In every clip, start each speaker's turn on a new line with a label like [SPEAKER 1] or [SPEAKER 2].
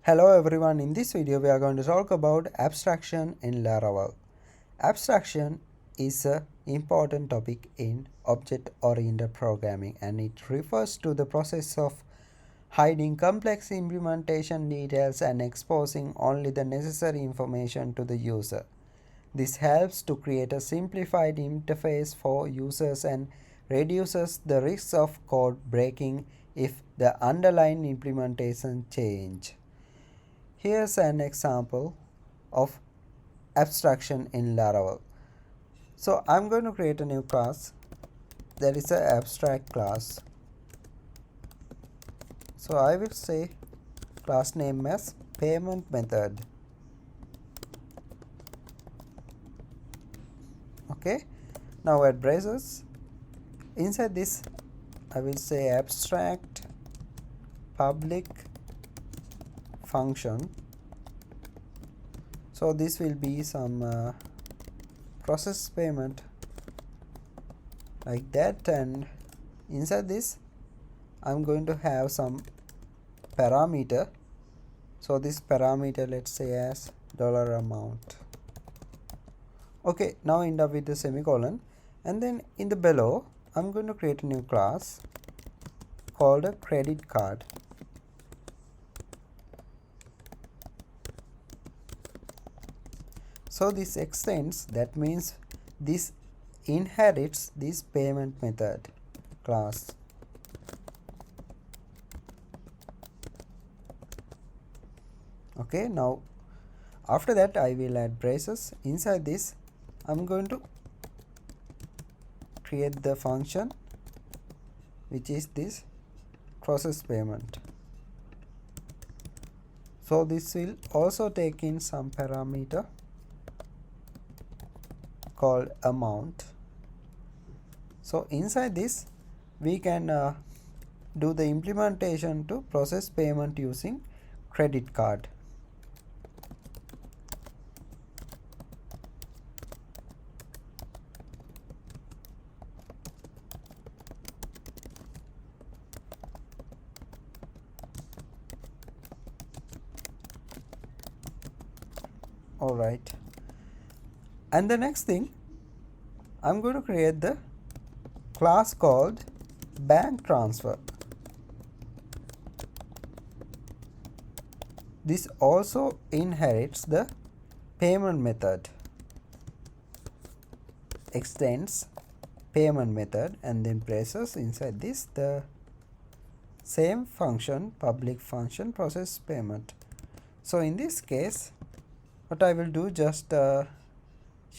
[SPEAKER 1] Hello everyone, in this video we are going to talk about abstraction in Laravel. Abstraction is an important topic in object-oriented programming, and it refers to the process of hiding complex implementation details and exposing only the necessary information to the user. This helps to create a simplified interface for users and reduces the risk of code breaking if the underlying implementation change. Here's an example of abstraction in Laravel. So I'm going to create a new class. That is an abstract class. So I will say class name as payment method. Okay. Now add braces. Inside this I will say abstract public function. So this will be some process payment like that, and inside this I'm going to have some parameter. So this parameter, let's say as $amount. Okay, now end up with the semicolon, and then in the below I'm going to create a new class called a credit card. So this extends, that means this inherits this payment method class. Okay, now after that I will add braces. Inside this I'm going to create the function which is this process payment. So this will also take in some parameter called amount. So inside this we can do the implementation to process payment using credit card. Alright, and the next thing I'm going to create the class called bank transfer. This also inherits the payment method, extends payment method, and then presses inside this the same function, public function process payment. So in this case what I will do, just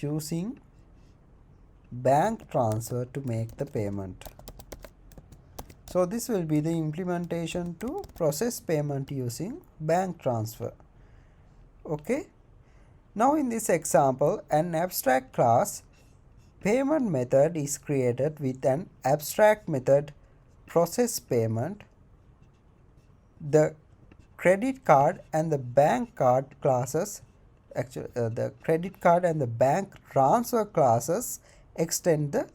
[SPEAKER 1] using bank transfer to make the payment. So this will be the implementation to process payment using bank transfer. Okay. Now in this example, an abstract class payment method is created with an abstract method process payment. The credit card and the bank card classes, the credit card and the bank transfer classes extend the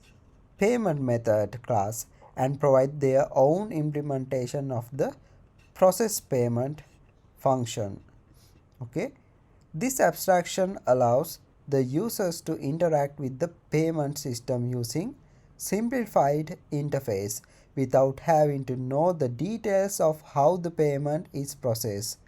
[SPEAKER 1] payment method class and provide their own implementation of the process payment function. Okay, this abstraction allows the users to interact with the payment system using simplified interface without having to know the details of how the payment is processed.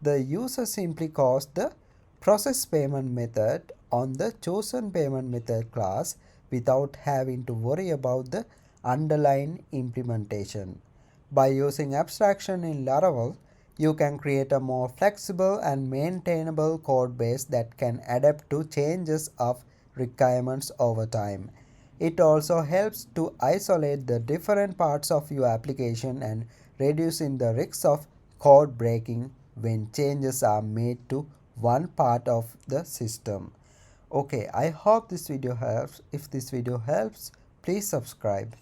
[SPEAKER 1] The user simply calls the process payment method on the chosen payment method class without having to worry about the underlying implementation. By using abstraction in Laravel, you can create a more flexible and maintainable code base that can adapt to changes of requirements over time. It also helps to isolate the different parts of your application and reducing the risk of code breaking when changes are made to one part of the system. Okay, I hope this video helps. If this video helps, please subscribe.